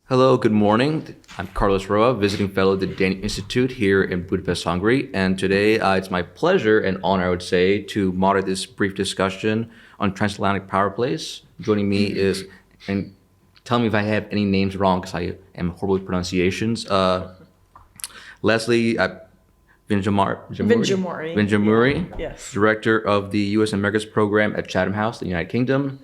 Hello, good morning. I'm Carlos Roa, visiting fellow at the Danish Institute here in Budapest, Hungary. And today it's my pleasure and honor, I would say, to moderate this brief discussion on transatlantic power plays. Joining me is, and tell me if I have any names wrong because I am horrible with pronunciations, Leslie Vinjamuri, yes. Director of the U.S. Americas Program at Chatham House, the United Kingdom,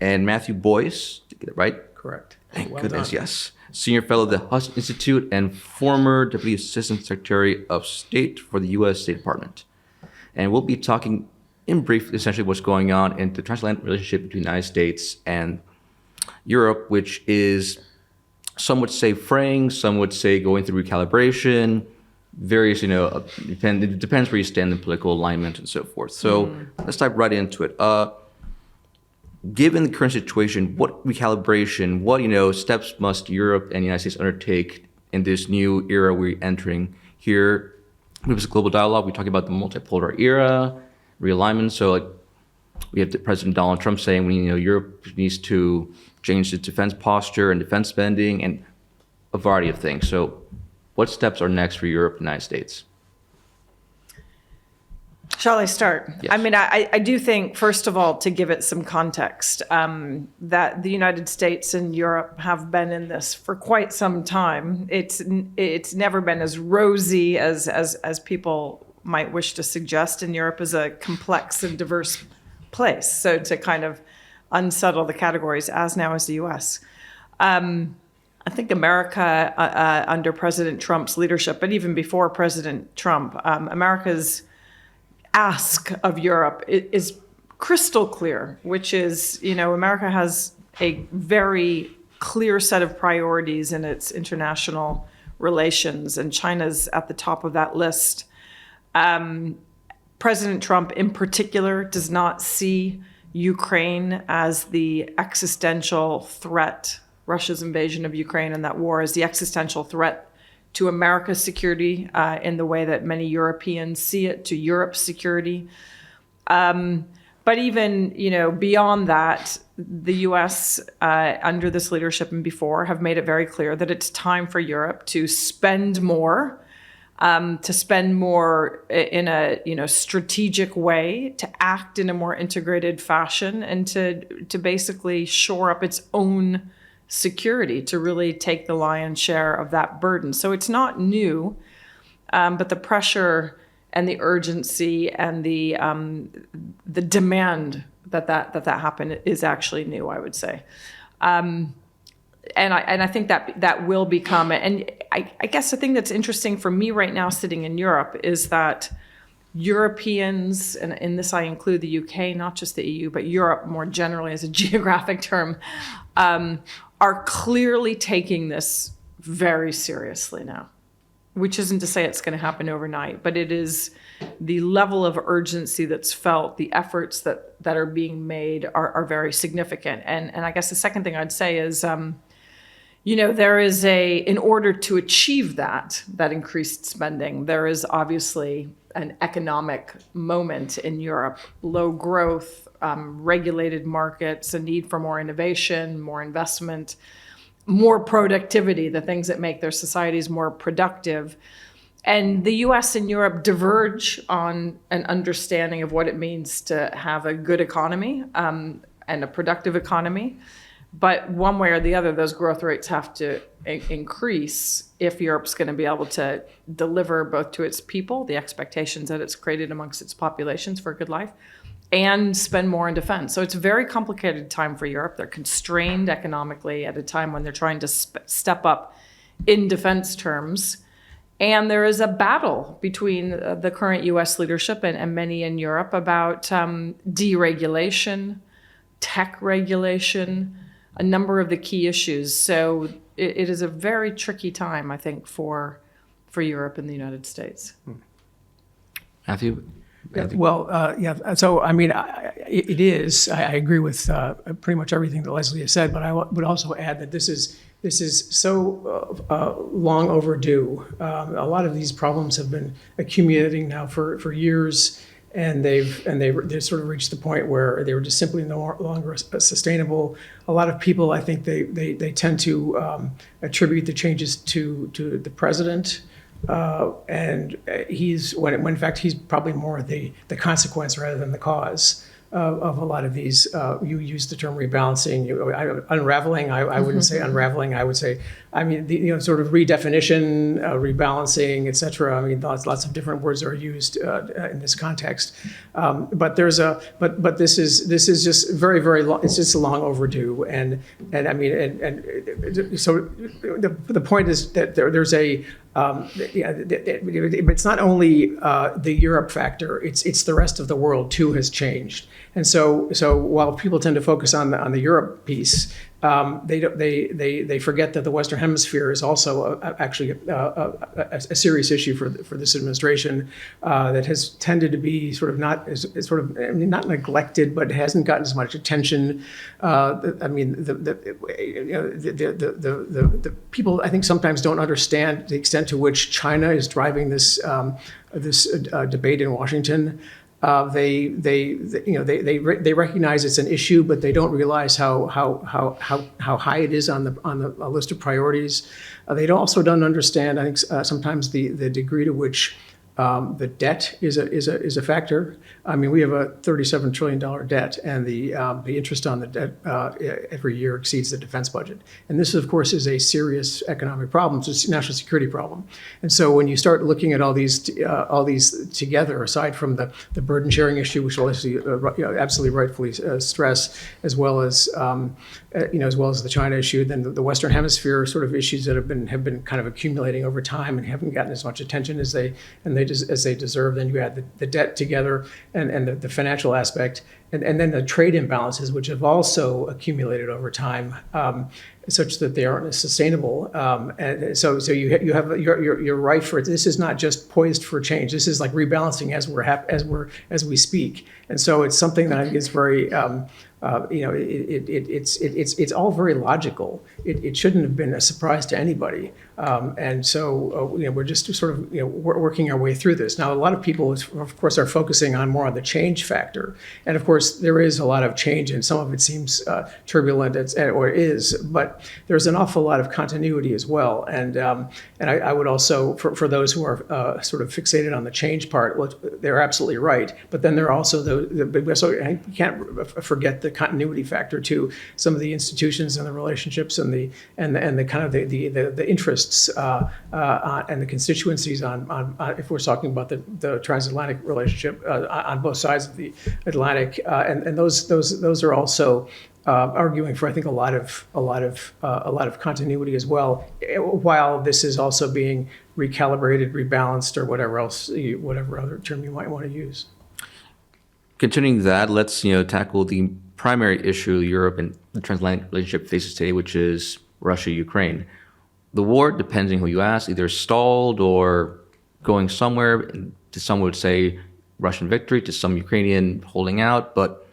and Matthew Boyce, did I get it right? Correct. Thank Well goodness, done. yes. Senior Fellow of the Hudson Institute and former Deputy Assistant Secretary of State for the U.S. State Department. And we'll be talking in brief, essentially what's going on in the transatlantic relationship between the United States and Europe, which is, some would say fraying, some would say going through recalibration, various, it depends where you stand in political alignment and so forth. So let's dive right into it. Given the current situation, what recalibration, what steps must Europe and the United States undertake in this new era we're entering here? It was a global dialogue. We're talking about the multipolar era, realignment. So we have President Donald Trump saying Europe needs to change its defense posture and defense spending and a variety of things. So what steps are next for Europe and the United States? Shall I start? Yes. I mean, I do think, first of all, to give it some context, that the United States and Europe have been in this for quite some time. It's never been as rosy as people might wish to suggest. And Europe is a complex and diverse place. So to kind of unsettle the categories, as now as the U.S. I think America, under President Trump's leadership, but even before President Trump, America's ask of Europe is crystal clear, which is, America has a very clear set of priorities in its international relations, and China's at the top of that list. President Trump, in particular, does not see Ukraine as the existential threat, Russia's invasion of Ukraine and that war as the existential threat to America's security in the way that many Europeans see it, to Europe's security. But even, beyond that, the U.S. Under this leadership and before have made it very clear that it's time for Europe to spend more in a strategic way, to act in a more integrated fashion, and to basically shore up its own security, to really take the lion's share of that burden. So it's not new, but the pressure and the urgency and the demand that happen is actually new, I would say. And I think that will become, and I guess the thing that's interesting for me right now sitting in Europe is that Europeans, and in this I include the UK, not just the EU, but Europe more generally as a geographic term, are clearly taking this very seriously now, which isn't to say it's going to happen overnight, but it is the level of urgency that's felt, the efforts that are being made are very significant. And I guess the second thing I'd say is, there is in order to achieve that increased spending, there is obviously an economic moment in Europe, low growth, regulated markets, a need for more innovation, more investment, more productivity, the things that make their societies more productive. And the US and Europe diverge on an understanding of what it means to have a good economy and a productive economy. But one way or the other, those growth rates have to increase if Europe's going to be able to deliver both to its people, the expectations that it's created amongst its populations for a good life, and spend more in defense. So it's a very complicated time for Europe. They're constrained economically at a time when they're trying to step up in defense terms. And there is a battle between the current US leadership and many in Europe about deregulation, tech regulation, a number of the key issues. So it is a very tricky time, I think, for Europe and the United States. Matthew? Yeah. So, I mean, it is. I agree with pretty much everything that Leslie has said, but I would also add that this is so long overdue. A lot of these problems have been accumulating now for years, and they sort of reached the point where they were just simply no longer sustainable. A lot of people, I think, they tend to attribute the changes to the president, and when in fact he's probably more the consequence rather than the cause of a lot of these. You use the term rebalancing, unraveling. I wouldn't say unraveling. I would say, sort of redefinition, rebalancing, et cetera. I mean, lots of different words are used in this context. But this is just very, very long. It's just long overdue. And so the point is that there's a. It's not only the Europe factor; it's the rest of the world too has changed. And so while people tend to focus on the Europe piece, they forget that the Western Hemisphere is also actually a serious issue for this administration that has tended to be sort of not neglected, but hasn't gotten as much attention. The people, I think, sometimes don't understand the extent to which China is driving this debate in Washington. They recognize it's an issue, but they don't realize how high it is on the list of priorities. They also don't understand, I think, sometimes the degree to which the debt is a factor. I mean, we have a $37 trillion debt, and the interest on the debt every year exceeds the defense budget. And this, of course, is a serious economic problem. It's a national security problem. And so when you start looking at all these together, aside from the burden sharing issue, which will absolutely rightfully stress, as well as the China issue, then the Western Hemisphere sort of issues that have been kind of accumulating over time and haven't gotten as much attention as they deserve. Then you add the debt together and the financial aspect, and then the trade imbalances, which have also accumulated over time, such that they aren't as sustainable. And so you're right for it. This is not just poised for change. This is like rebalancing as we speak. And so it's something that I think is very. It's all very logical. It shouldn't have been a surprise to anybody. And so we're just sort of working our way through this. Now, a lot of people, of course, are focusing more on the change factor. And of course, there is a lot of change, and some of it seems turbulent, or is. But there's an awful lot of continuity as well. And I would also, for those who are sort of fixated on the change part, well, they're absolutely right. But then there are also so you can't forget the continuity factor too. Some of the institutions and the relationships and the kind of the interests and the constituencies on if we're talking about the transatlantic relationship on both sides of the Atlantic, and those are also arguing for, I think, a lot of continuity as well, while this is also being recalibrated, rebalanced, or whatever other term you might want to use. Continuing that, let's tackle the primary issue Europe and the transatlantic relationship faces today, which is Russia-Ukraine. The war, depending who you ask, either stalled or going somewhere. To some would say Russian victory, to some Ukrainian holding out. But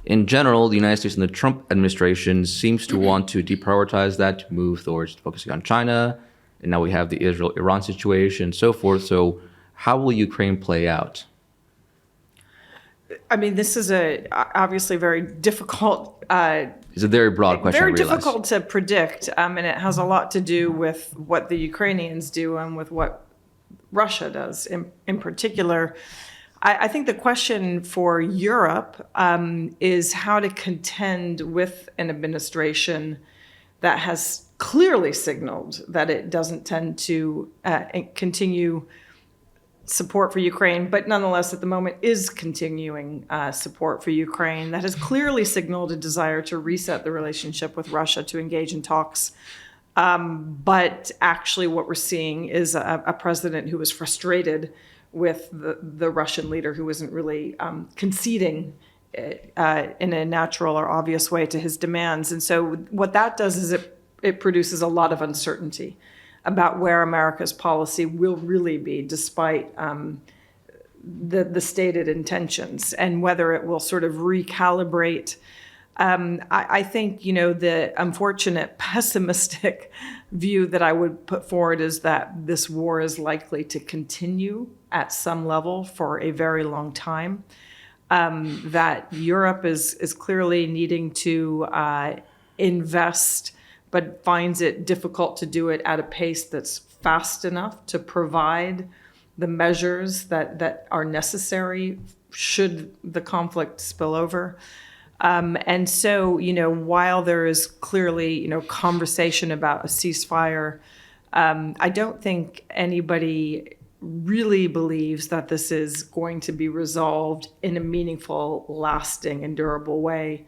in general, the United States and the Trump administration seems to want to deprioritize that, to move towards focusing on China. And now we have the Israel-Iran situation and so forth. So how will Ukraine play out? I mean, this is obviously very difficult. It's a very broad question. Very difficult to predict, and it has a lot to do with what the Ukrainians do and with what Russia does in particular. I think the question for Europe is how to contend with an administration that has clearly signaled that it doesn't tend to continue support for Ukraine, but nonetheless at the moment is continuing support for Ukraine, that has clearly signaled a desire to reset the relationship with Russia, to engage in talks. But actually what we're seeing is a president who is frustrated with the Russian leader, who isn't really conceding in a natural or obvious way to his demands. And so what that does is it produces a lot of uncertainty about where America's policy will really be, despite the stated intentions, and whether it will sort of recalibrate I think, the unfortunate pessimistic view that I would put forward is that this war is likely to continue at some level for a very long time. That Europe is clearly needing to invest, but finds it difficult to do it at a pace that's fast enough to provide the measures that are necessary should the conflict spill over. And so, while there is clearly, conversation about a ceasefire, I don't think anybody really believes that this is going to be resolved in a meaningful, lasting, and durable way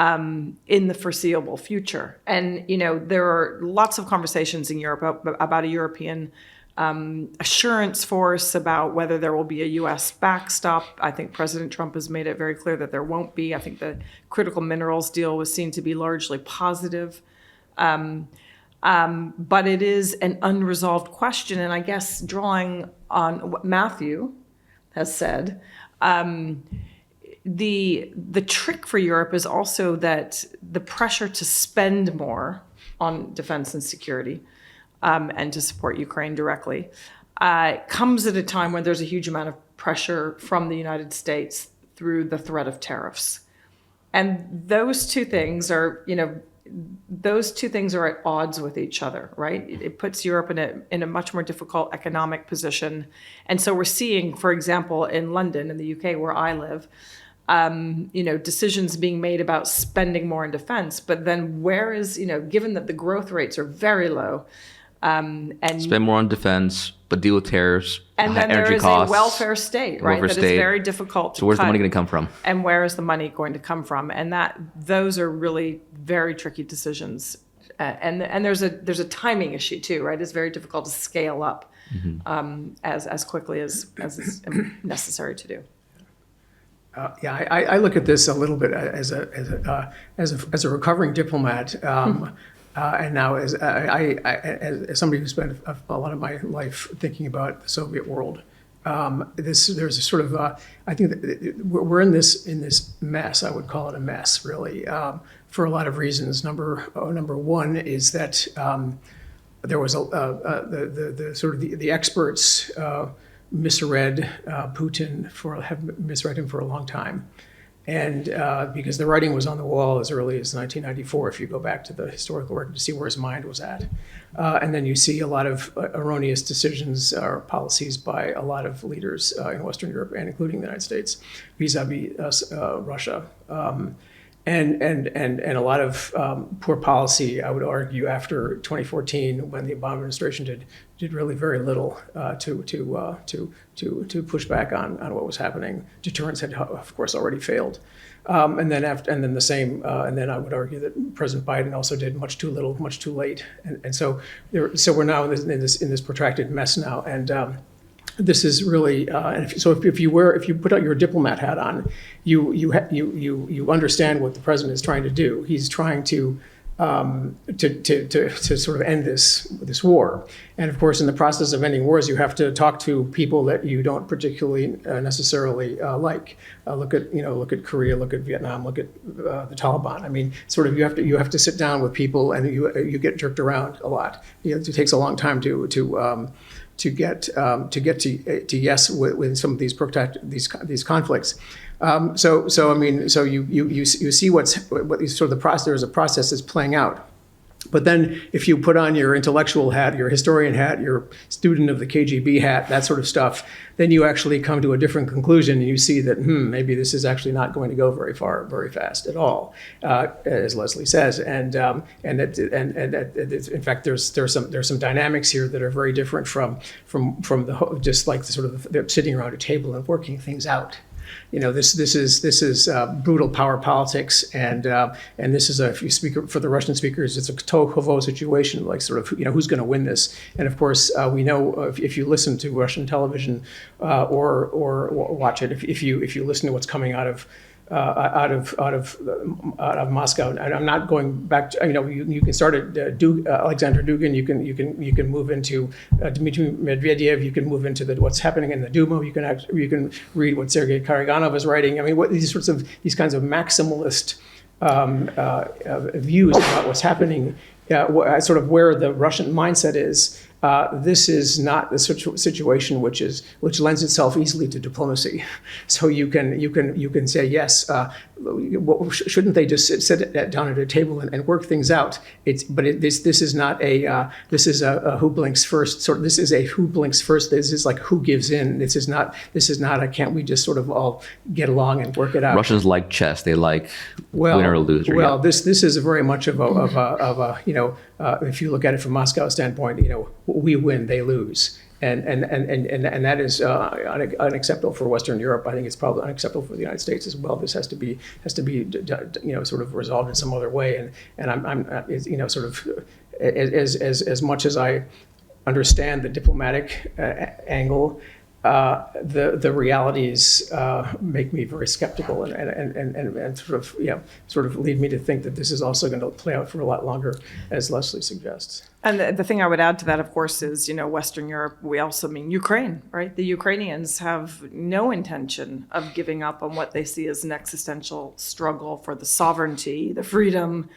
in the foreseeable future. And, there are lots of conversations in Europe about a European assurance force, about whether there will be a U.S. backstop. I think President Trump has made it very clear that there won't be. I think the critical minerals deal was seen to be largely positive. But it is an unresolved question. And I guess drawing on what Matthew has said, the trick for Europe is also that the pressure to spend more on defense and security and to support Ukraine directly comes at a time when there's a huge amount of pressure from the United States through the threat of tariffs. And those two things are, at odds with each other, right? It puts Europe in a much more difficult economic position. And so we're seeing, for example, in London, in the UK, where I live, decisions being made about spending more in defense. But then where is, given that the growth rates are very low, and spend more on defense, but deal with tariffs, and then energy there is costs, a welfare state, right? That is very difficult to So where's cut. the money going to come from? And where is the money going to come from? And those are really very tricky decisions. And there's a timing issue too, right? It's very difficult to scale up as quickly as is necessary to do. I look at this a little bit as a recovering diplomat, and now as somebody who spent a lot of my life thinking about the Soviet world. There's a sort of I think that we're in this mess. I would call it a mess, really, for a lot of reasons. Number one is that there was the experts misread Putin have misread him for a long time. And because the writing was on the wall as early as 1994, if you go back to the historical record to see where his mind was at. And then you see a lot of erroneous decisions or policies by a lot of leaders in Western Europe, and including the United States, vis-a-vis Russia. And a lot of poor policy, I would argue, after 2014, when the Obama administration did really very little to push back on what was happening. Deterrence had, of course, already failed, and then I would argue that President Biden also did much too little, much too late, and so we're now in this protracted mess now, and. This is really, if you put out your diplomat hat on, you understand what the president is trying to do. He's trying to sort of end this war, and of course, in the process of ending wars, you have to talk to people that you don't particularly necessarily like. Look at Korea, look at Vietnam, look at the Taliban. I mean, sort of you have to sit down with people, and you get jerked around a lot. It takes a long time to get to yes with some of these conflicts. So you see what sort of the process. There is a process that's playing out. But then if you put on your intellectual hat, your historian hat, your student of the KGB hat, that sort of stuff, then you actually come to a different conclusion, and you see that maybe this is actually not going to go very far, very fast at all, as Leslie says, and in fact there's some dynamics here that are very different from the just like the sort of the sitting around a table and working things out. This is brutal power politics, and this is if you speak for the Russian speakers, it's a to-quo situation, like sort of who's going to win this. And of course, we know if you listen to Russian television or watch it, if you listen to what's coming out of Moscow. And I'm not going back to, you can start at Alexander Dugin, you can move into Dmitry Medvedev, you can move into what's happening in the Duma, you can read what Sergei Karaganov is writing. I mean, these kinds of maximalist views about what's happening, sort of where the Russian mindset is. This is not the situation which lends itself easily to diplomacy. So you can say yes. Shouldn't they just sit down at a table and work things out? This is not a this is a who blinks first sort. This is a who blinks first. This is like who gives in. This is not a can't we just sort of all get along and work it out? Russians like chess. They like winner or loser. Well, yeah. this is very much of a if you look at it from Moscow's standpoint, we win, they lose. And that is unacceptable for Western Europe. I think it's probably unacceptable for the United States as well. This has to be sort of resolved in some other way. And I'm sort of as much as I understand the diplomatic angle, the realities make me very skeptical and sort of lead me to think that this is also going to play out for a lot longer, as Leslie suggests. And the thing I would add to that, of course, is, Western Europe, we also mean Ukraine, right? The Ukrainians have no intention of giving up on what they see as an existential struggle for the sovereignty, the freedom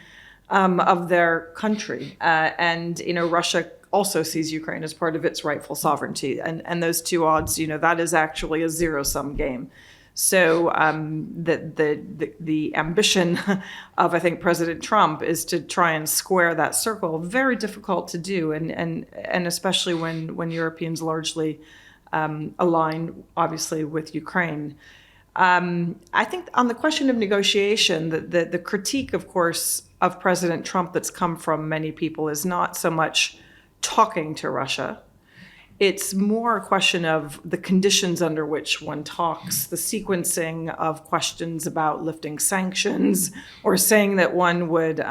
of their country. Russia also sees Ukraine as part of its rightful sovereignty. And those two odds, that is actually a zero-sum game. So the ambition of, I think, President Trump is to try and square that circle. Very difficult to do, and especially when Europeans largely align, obviously, with Ukraine. I think on the question of negotiation, the critique, of course, of President Trump that's come from many people is not so much talking to Russia. It's more a question of the conditions under which one talks, the sequencing of questions about lifting sanctions or saying that one would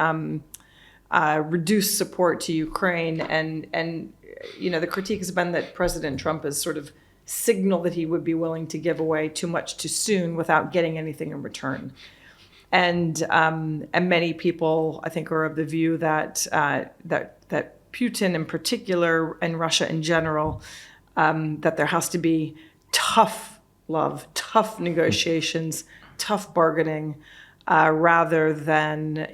reduce support to Ukraine. And the critique has been that President Trump has sort of signaled that he would be willing to give away too much too soon without getting anything in return. And many people, I think, are of the view that Putin in particular and Russia in general, that there has to be tough love, tough negotiations, tough bargaining, rather than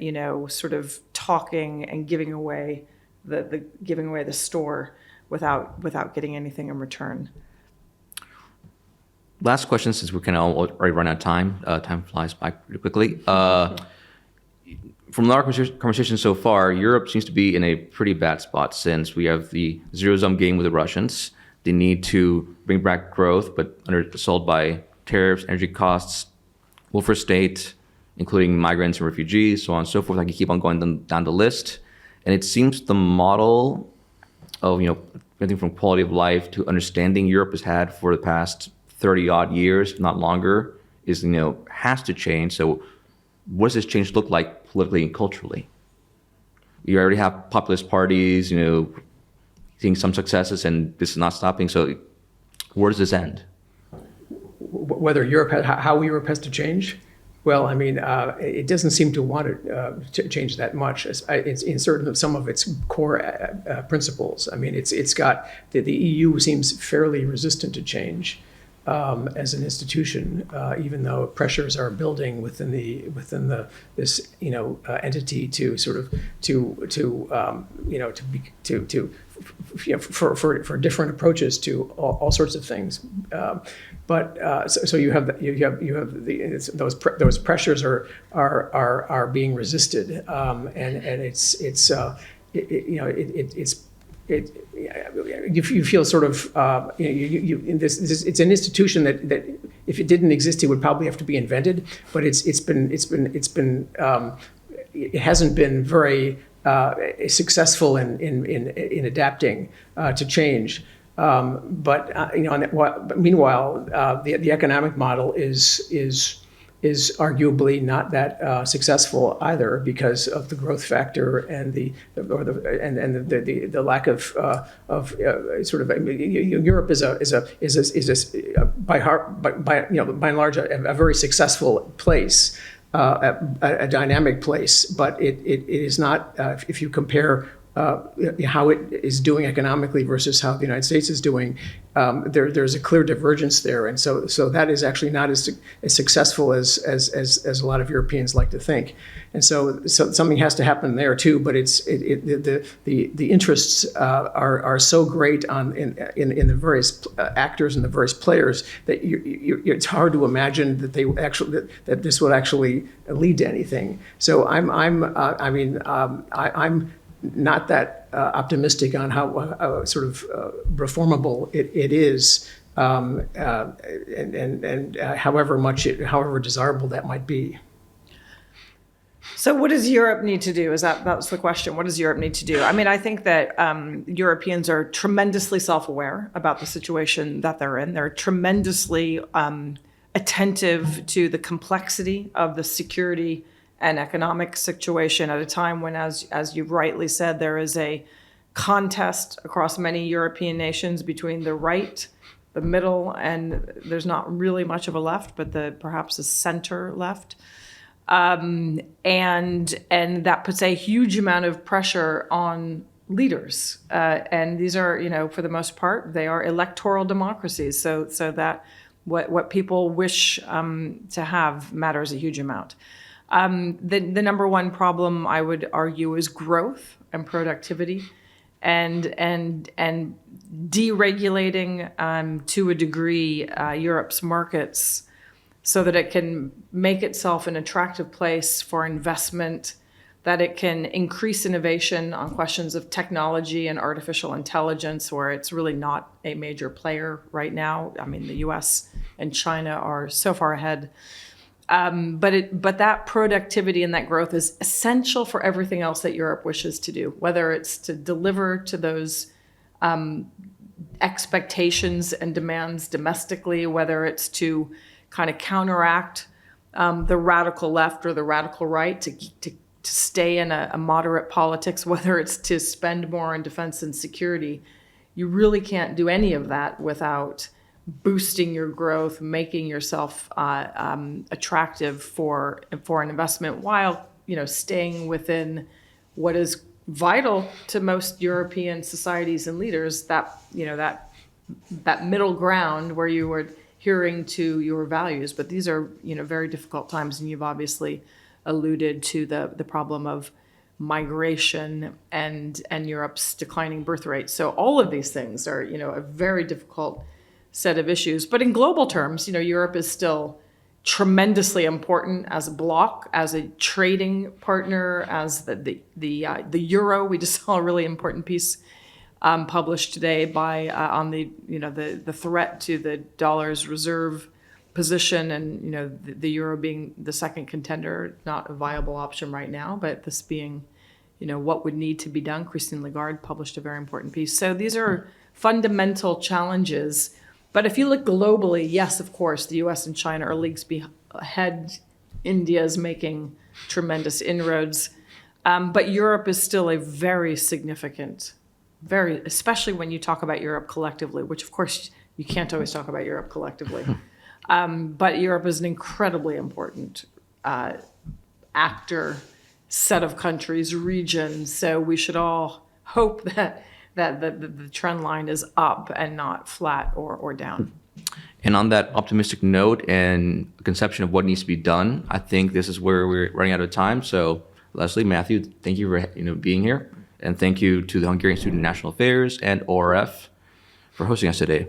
sort of talking and giving away the store without getting anything in return. Last question, since we can already run out of time. Time flies by pretty quickly. From our conversation so far, Europe seems to be in a pretty bad spot since we have the zero-sum game with the Russians, the need to bring back growth, but undersold by tariffs, energy costs, welfare state, including migrants and refugees, so on and so forth. I can keep on going down the list. And it seems the model of, everything from quality of life to understanding Europe has had for the past 30-odd years, if not longer, is, has to change. So what does this change look like politically and culturally? You already have populist parties, seeing some successes, and this is not stopping. So where does this end? How Europe has to change? Well, it doesn't seem to want to change that much. It's in some of its core principles. It's got the EU seems fairly resistant to change. As an institution, even though pressures are building within this entity to sort of for different approaches to all sorts of things, so you have those pressures are being resisted, and you feel sort of it's an institution that if it didn't exist, it would probably have to be invented. But it hasn't been very successful in adapting to change. Meanwhile, the economic model is arguably not that successful either, because of the growth factor and the lack of sort of Europe is by and large a very successful place, a dynamic place, but it is not, if you compare how it is doing economically versus how the United States is doing, there's a clear divergence there, and so that is actually not as successful as a lot of Europeans like to think, and so something has to happen there too. But the interests are so great in the various actors and the various players that it's hard to imagine that that this would actually lead to anything. So I'm not that optimistic on how sort of reformable it is, and however desirable that might be. So what does Europe need to do? That's the question. What does Europe need to do? I mean, I think that Europeans are tremendously self-aware about the situation that they're in. They're tremendously attentive to the complexity of the security and economic situation at a time when, as you've rightly said, there is a contest across many European nations between the right, the middle, and there's not really much of a left, but perhaps a center left. And that puts a huge amount of pressure on leaders. And these are, for the most part, they are electoral democracies. So that what people wish to have matters a huge amount. The number one problem, I would argue, is growth and productivity, and deregulating to a degree Europe's markets so that it can make itself an attractive place for investment, that it can increase innovation on questions of technology and artificial intelligence, where it's really not a major player right now. I mean, the US and China are so far ahead. But that productivity and that growth is essential for everything else that Europe wishes to do, whether it's to deliver to those expectations and demands domestically, whether it's to kind of counteract the radical left or the radical right to stay in a moderate politics, whether it's to spend more on defense and security. You really can't do any of that without boosting your growth, making yourself attractive for foreign investment, while staying within what is vital to most European societies and leaders, that middle ground where you are adhering to your values. But these are very difficult times, and you've obviously alluded to the problem of migration and Europe's declining birth rate. So all of these things are a very difficult set of issues. But in global terms, Europe is still tremendously important as a bloc, as a trading partner, as the euro. We just saw a really important piece published today on the threat to the dollar's reserve position, and the euro being the second contender, not a viable option right now, but this being what would need to be done. Christine Lagarde published a very important piece. So these are fundamental challenges. But if you look globally, yes, of course, the US and China are leagues ahead. India is making tremendous inroads. But Europe is still a very significant, especially when you talk about Europe collectively, which of course you can't always talk about Europe collectively. But Europe is an incredibly important actor, set of countries, region. So we should all hope that the trend line is up and not flat or down. And on that optimistic note and conception of what needs to be done, I think this is where we're running out of time. So Leslie, Matthew, thank you for being here. And thank you to the Hungarian Institute of National Affairs and ORF for hosting us today.